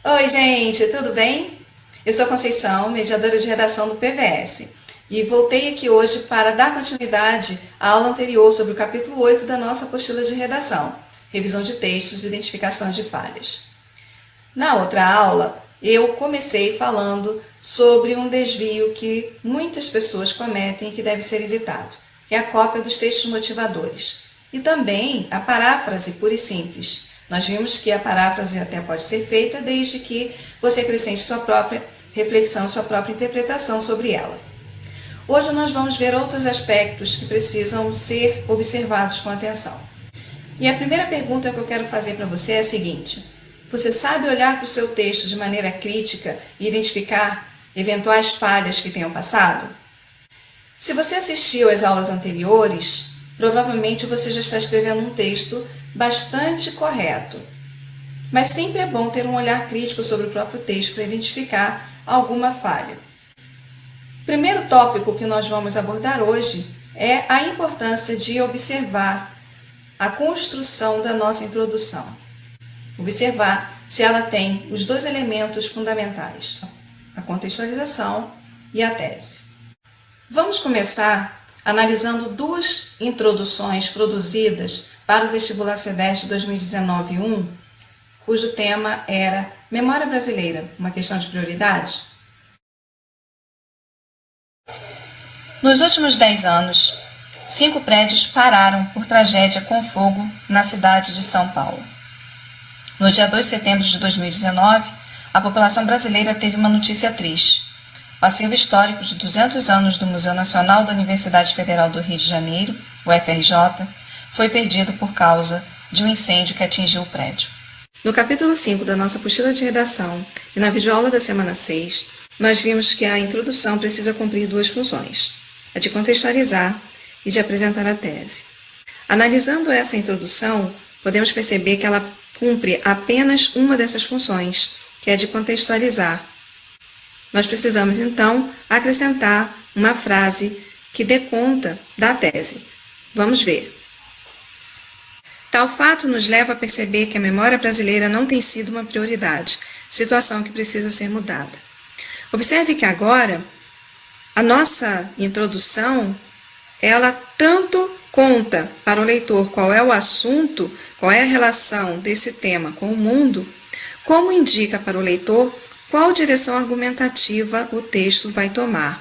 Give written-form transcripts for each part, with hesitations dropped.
Oi, gente, tudo bem? Eu sou Conceição, mediadora de redação do PVS, e voltei aqui hoje para dar continuidade à aula anterior sobre o capítulo 8 da nossa apostila de redação, revisão de textos e identificação de falhas. Na outra aula, eu comecei falando sobre um desvio que muitas pessoas cometem e que deve ser evitado, que é a cópia dos textos motivadores, e também a paráfrase pura e simples. Nós vimos que a paráfrase até pode ser feita desde que você acrescente sua própria reflexão, sua própria interpretação sobre ela. Hoje nós vamos ver outros aspectos que precisam ser observados com atenção. E a primeira pergunta que eu quero fazer para você é a seguinte: você sabe olhar para o seu texto de maneira crítica e identificar eventuais falhas que tenham passado? Se você assistiu às aulas anteriores, provavelmente você já está escrevendo um texto bastante correto. Mas sempre é bom ter um olhar crítico sobre o próprio texto para identificar alguma falha. O primeiro tópico que nós vamos abordar hoje é a importância de observar a construção da nossa introdução. Observar se ela tem os dois elementos fundamentais, a contextualização e a tese. Vamos começar analisando duas introduções produzidas para o vestibular CEDES 2019-1, cujo tema era Memória Brasileira, uma questão de prioridade. Nos últimos 10 anos, 5 prédios pararam por tragédia com fogo na cidade de São Paulo. No dia 2 de setembro de 2019, a população brasileira teve uma notícia triste. O acervo histórico de 200 anos do Museu Nacional da Universidade Federal do Rio de Janeiro, o UFRJ, foi perdido por causa de um incêndio que atingiu o prédio. No capítulo 5 da nossa apostila de redação e na videoaula da semana 6, nós vimos que a introdução precisa cumprir duas funções: a de contextualizar e de apresentar a tese. Analisando essa introdução, podemos perceber que ela cumpre apenas uma dessas funções, que é de contextualizar. Nós precisamos, então, acrescentar uma frase que dê conta da tese. Vamos ver. Tal fato nos leva a perceber que a memória brasileira não tem sido uma prioridade, situação que precisa ser mudada. Observe que agora a nossa introdução, ela tanto conta para o leitor qual é o assunto, qual é a relação desse tema com o mundo, como indica para o leitor qual direção argumentativa o texto vai tomar.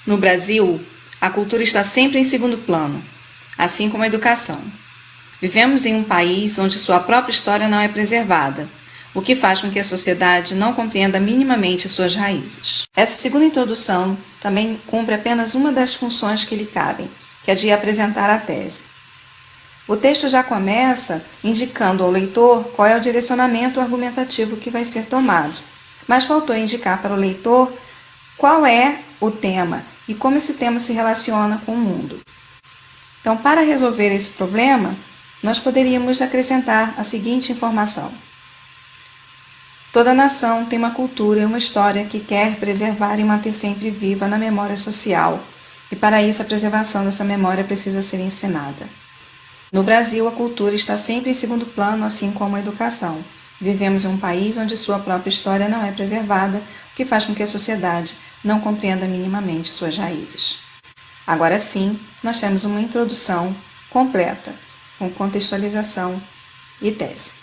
No Brasil, a cultura está sempre em segundo plano, assim como a educação. Vivemos em um país onde sua própria história não é preservada, o que faz com que a sociedade não compreenda minimamente suas raízes. Essa segunda introdução também cumpre apenas uma das funções que lhe cabem, que é de apresentar a tese. O texto já começa indicando ao leitor qual é o direcionamento argumentativo que vai ser tomado, mas faltou indicar para o leitor qual é o tema e como esse tema se relaciona com o mundo. Então, para resolver esse problema, nós poderíamos acrescentar a seguinte informação: toda nação tem uma cultura e uma história que quer preservar e manter sempre viva na memória social, e para isso a preservação dessa memória precisa ser ensinada. No Brasil, a cultura está sempre em segundo plano, assim como a educação. Vivemos em um país onde sua própria história não é preservada, o que faz com que a sociedade não compreenda minimamente suas raízes. Agora sim, nós temos uma introdução completa, com contextualização e tese.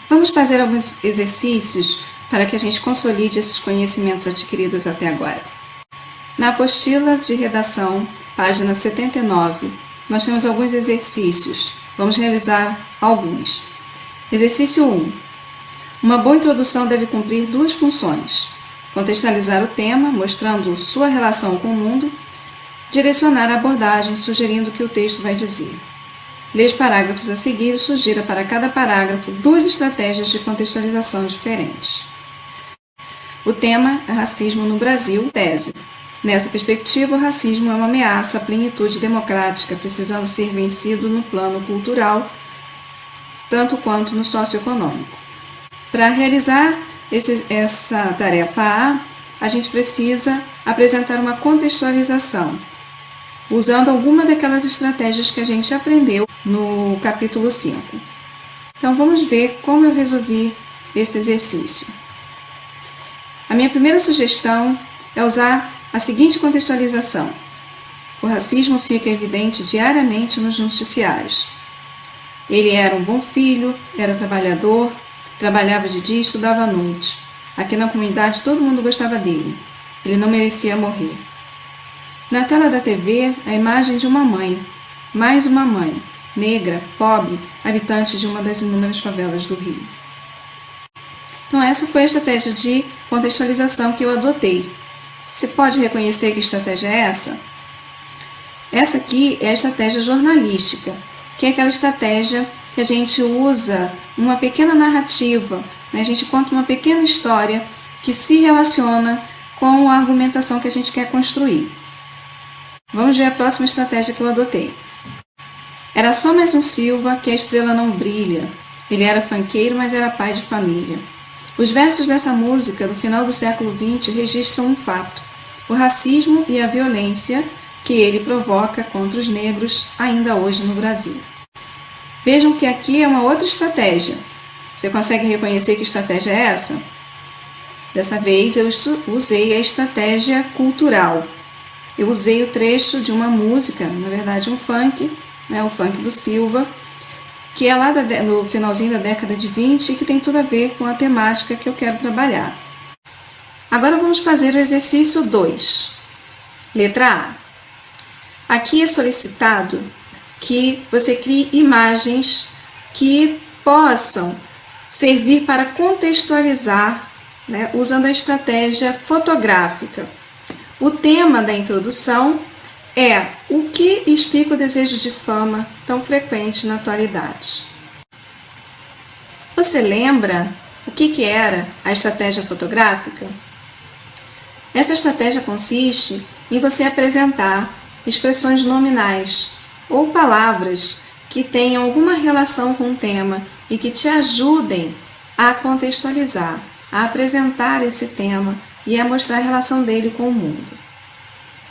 Vamos fazer alguns exercícios para que a gente consolide esses conhecimentos adquiridos até agora. Na apostila de redação, página 79, nós temos alguns exercícios. Vamos realizar alguns. Exercício 1. Uma boa introdução deve cumprir duas funções: contextualizar o tema, mostrando sua relação com o mundo, direcionar a abordagem, sugerindo o que o texto vai dizer. Lê os parágrafos a seguir e sugira para cada parágrafo duas estratégias de contextualização diferentes. O tema é racismo no Brasil, tese. Nessa perspectiva, o racismo é uma ameaça à plenitude democrática, precisando ser vencido no plano cultural, tanto quanto no socioeconômico. Para realizar essa tarefa A gente precisa apresentar uma contextualização, usando alguma daquelas estratégias que a gente aprendeu no capítulo 5. Então vamos ver como eu resolvi esse exercício. A minha primeira sugestão é usar a seguinte contextualização. O racismo fica evidente diariamente nos noticiários. Ele era um bom filho, era trabalhador, trabalhava de dia e estudava à noite. Aqui na comunidade todo mundo gostava dele. Ele não merecia morrer. Na tela da TV, a imagem de uma mãe, mais uma mãe, negra, pobre, habitante de uma das inúmeras favelas do Rio. Então essa foi a estratégia de contextualização que eu adotei. Você pode reconhecer que estratégia é essa? Essa aqui é a estratégia jornalística, que é aquela estratégia que a gente usa uma pequena narrativa, né? A gente conta uma pequena história que se relaciona com a argumentação que a gente quer construir. Vamos ver a próxima estratégia que eu adotei. Era só mais um Silva que a estrela não brilha. Ele era funkeiro, mas era pai de família. Os versos dessa música, do final do século XX, registram um fato: o racismo e a violência que ele provoca contra os negros ainda hoje no Brasil. Vejam que aqui é uma outra estratégia. Você consegue reconhecer que estratégia é essa? Dessa vez eu usei a estratégia cultural. Eu usei o trecho de uma música, na verdade um funk, né, o funk do Silva, que é lá no finalzinho da década de 20 e que tem tudo a ver com a temática que eu quero trabalhar. Agora vamos fazer o exercício 2. Letra A. Aqui é solicitado que você crie imagens que possam servir para contextualizar, né, usando a estratégia fotográfica. O tema da introdução é o que explica o desejo de fama tão frequente na atualidade. Você lembra o que era a estratégia fotográfica? Essa estratégia consiste em você apresentar expressões nominais ou palavras que tenham alguma relação com o tema e que te ajudem a contextualizar, a apresentar esse tema e a mostrar a relação dele com o mundo.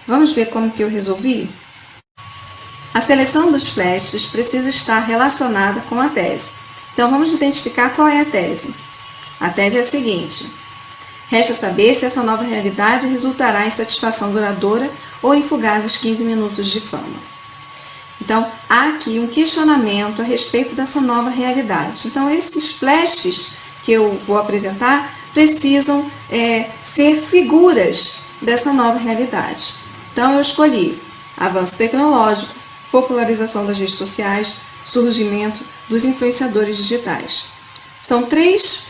Vamos ver como que eu resolvi? A seleção dos flashes precisa estar relacionada com a tese. Então vamos identificar qual é a tese. A tese é a seguinte: resta saber se essa nova realidade resultará em satisfação duradoura ou em fugazes 15 minutos de fama. Então, há aqui um questionamento a respeito dessa nova realidade. Então, esses flashes que eu vou apresentar precisam ser figuras dessa nova realidade. Então, eu escolhi avanço tecnológico, popularização das redes sociais, surgimento dos influenciadores digitais. São três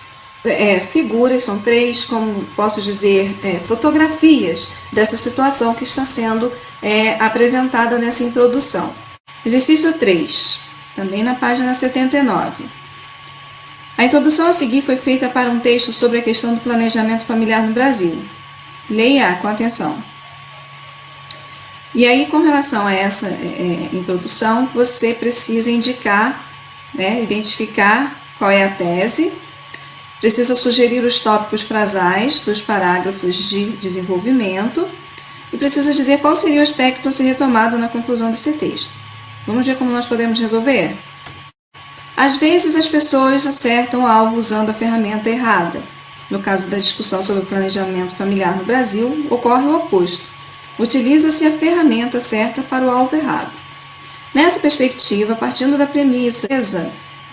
figuras, são três, como posso dizer, fotografias dessa situação que está sendo apresentada nessa introdução. Exercício 3, também na página 79. A introdução a seguir foi feita para um texto sobre a questão do planejamento familiar no Brasil. Leia com atenção. E aí, com relação a essa introdução, você precisa indicar, identificar qual é a tese, precisa sugerir os tópicos frasais dos parágrafos de desenvolvimento e precisa dizer qual seria o aspecto a ser retomado na conclusão desse texto. Vamos ver como nós podemos resolver? Às vezes as pessoas acertam o alvo usando a ferramenta errada. No caso da discussão sobre o planejamento familiar no Brasil, ocorre o oposto. Utiliza-se a ferramenta certa para o alvo errado. Nessa perspectiva, partindo da premissa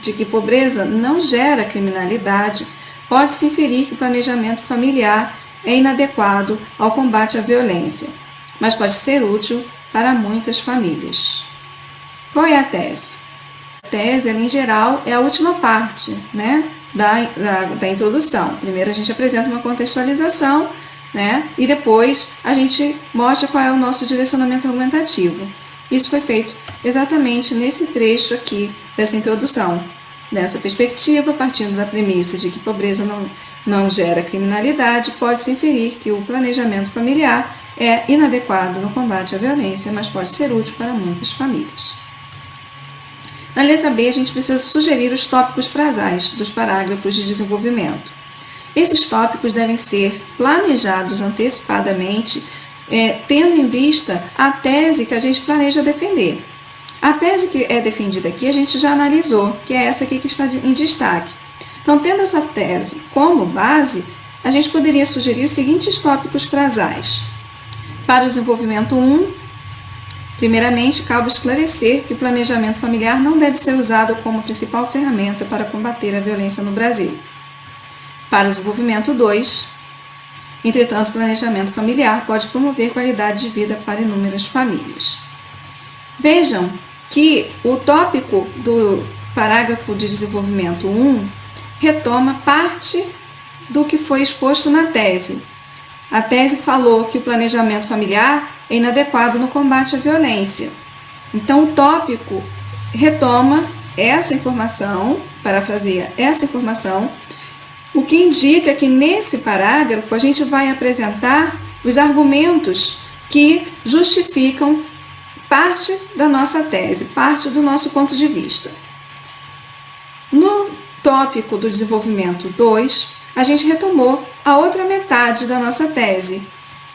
de que pobreza não gera criminalidade, pode-se inferir que o planejamento familiar é inadequado ao combate à violência, mas pode ser útil para muitas famílias. Qual é a tese? A tese, em geral, é a última parte, da introdução. Primeiro a gente apresenta uma contextualização, e depois a gente mostra qual é o nosso direcionamento argumentativo. Isso foi feito exatamente nesse trecho aqui dessa introdução. Nessa perspectiva, partindo da premissa de que pobreza não gera criminalidade, pode-se inferir que o planejamento familiar é inadequado no combate à violência, mas pode ser útil para muitas famílias. Na letra B, a gente precisa sugerir os tópicos frasais dos parágrafos de desenvolvimento. Esses tópicos devem ser planejados antecipadamente, tendo em vista a tese que a gente planeja defender. A tese que é defendida aqui a gente já analisou, que é essa aqui que está em destaque. Então, tendo essa tese como base, a gente poderia sugerir os seguintes tópicos frasais. Para o desenvolvimento 1, primeiramente, cabe esclarecer que o planejamento familiar não deve ser usado como principal ferramenta para combater a violência no Brasil. Para o desenvolvimento 2, entretanto, o planejamento familiar pode promover qualidade de vida para inúmeras famílias. Vejam que o tópico do parágrafo de desenvolvimento 1 retoma parte do que foi exposto na tese. A tese falou que o planejamento familiar é inadequado no combate à violência. Então, o tópico retoma essa informação, parafraseia essa informação, o que indica que nesse parágrafo a gente vai apresentar os argumentos que justificam parte da nossa tese, parte do nosso ponto de vista. No tópico do desenvolvimento 2, a gente retomou a outra metade da nossa tese,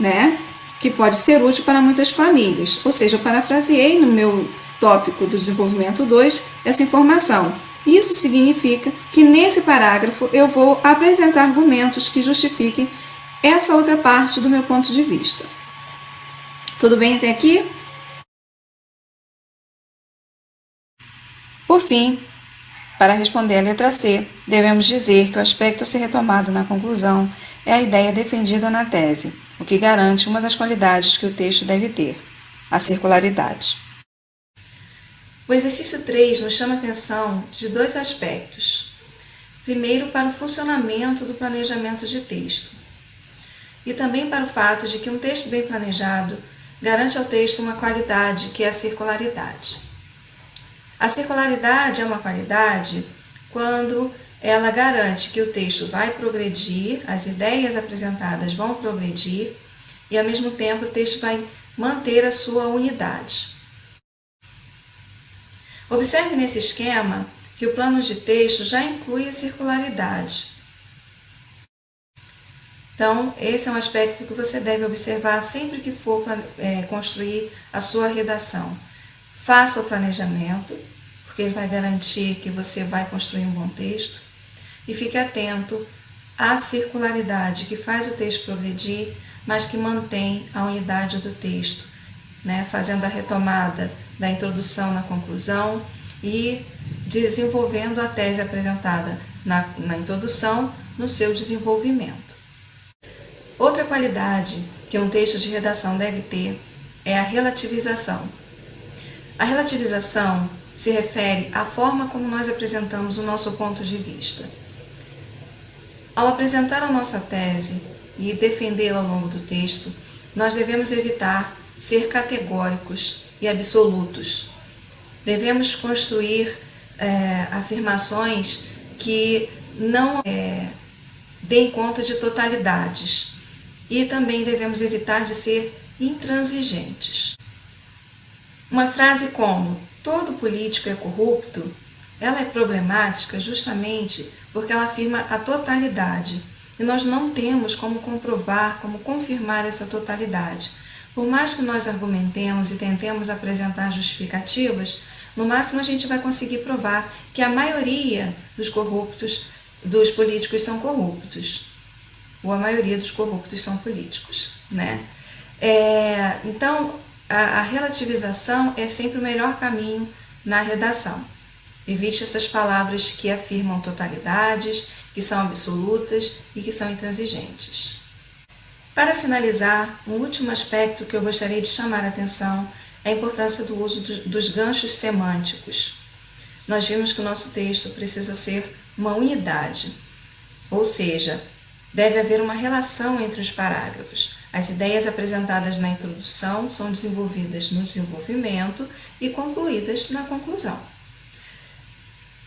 né? Que pode ser útil para muitas famílias. Ou seja, eu parafraseei no meu tópico do desenvolvimento 2 essa informação. Isso significa que nesse parágrafo eu vou apresentar argumentos que justifiquem essa outra parte do meu ponto de vista. Tudo bem até aqui? Por fim, para responder a letra C, devemos dizer que o aspecto a ser retomado na conclusão é a ideia defendida na tese, o que garante uma das qualidades que o texto deve ter, a circularidade. O exercício 3 nos chama a atenção de dois aspectos. Primeiro, para o funcionamento do planejamento de texto, e também para o fato de que um texto bem planejado garante ao texto uma qualidade, que é a circularidade. A circularidade é uma qualidade quando ela garante que o texto vai progredir, as ideias apresentadas vão progredir e, ao mesmo tempo, o texto vai manter a sua unidade. Observe nesse esquema que o plano de texto já inclui a circularidade. Então, esse é um aspecto que você deve observar sempre que for construir a sua redação. Faça o planejamento, porque ele vai garantir que você vai construir um bom texto, e fique atento à circularidade que faz o texto progredir, mas que mantém a unidade do texto, né? Fazendo a retomada da introdução na conclusão e desenvolvendo a tese apresentada na introdução no seu desenvolvimento. Outra qualidade que um texto de redação deve ter é a relativização. A relativização se refere à forma como nós apresentamos o nosso ponto de vista. Ao apresentar a nossa tese e defendê-la ao longo do texto, nós devemos evitar ser categóricos e absolutos. Devemos construir afirmações que não deem conta de totalidades e também devemos evitar de ser intransigentes. Uma frase como "todo político é corrupto", ela é problemática justamente porque ela afirma a totalidade e nós não temos como comprovar, como confirmar essa totalidade. Por mais que nós argumentemos e tentemos apresentar justificativas, no máximo a gente vai conseguir provar que a maioria dos políticos são corruptos, ou a maioria dos corruptos são políticos, né? Então, a relativização é sempre o melhor caminho na redação. Evite essas palavras que afirmam totalidades, que são absolutas e que são intransigentes. Para finalizar, um último aspecto que eu gostaria de chamar a atenção é a importância do uso dos ganchos semânticos. Nós vimos que o nosso texto precisa ser uma unidade, ou seja, deve haver uma relação entre os parágrafos. As ideias apresentadas na introdução são desenvolvidas no desenvolvimento e concluídas na conclusão.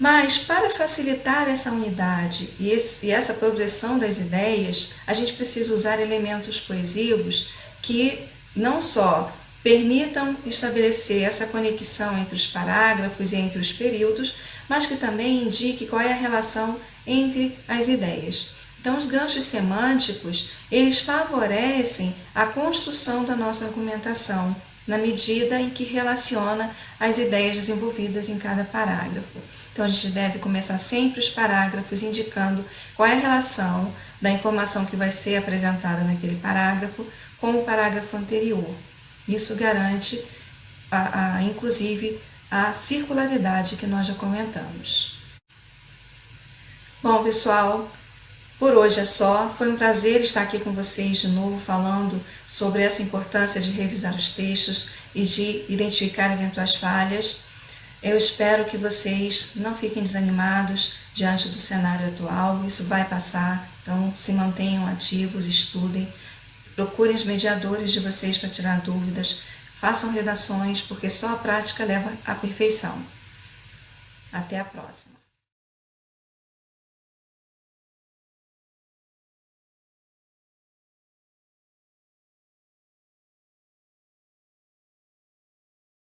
Mas, para facilitar essa unidade e essa progressão das ideias, a gente precisa usar elementos coesivos que não só permitam estabelecer essa conexão entre os parágrafos e entre os períodos, mas que também indique qual é a relação entre as ideias. Então, os ganchos semânticos, eles favorecem a construção da nossa argumentação na medida em que relaciona as ideias desenvolvidas em cada parágrafo. Então, a gente deve começar sempre os parágrafos indicando qual é a relação da informação que vai ser apresentada naquele parágrafo com o parágrafo anterior. Isso garante, inclusive, a circularidade que nós já comentamos. Bom, pessoal, por hoje é só. Foi um prazer estar aqui com vocês de novo falando sobre essa importância de revisar os textos e de identificar eventuais falhas. Eu espero que vocês não fiquem desanimados diante do cenário atual. Isso vai passar, então se mantenham ativos, estudem, procurem os mediadores de vocês para tirar dúvidas, façam redações, porque só a prática leva à perfeição. Até a próxima!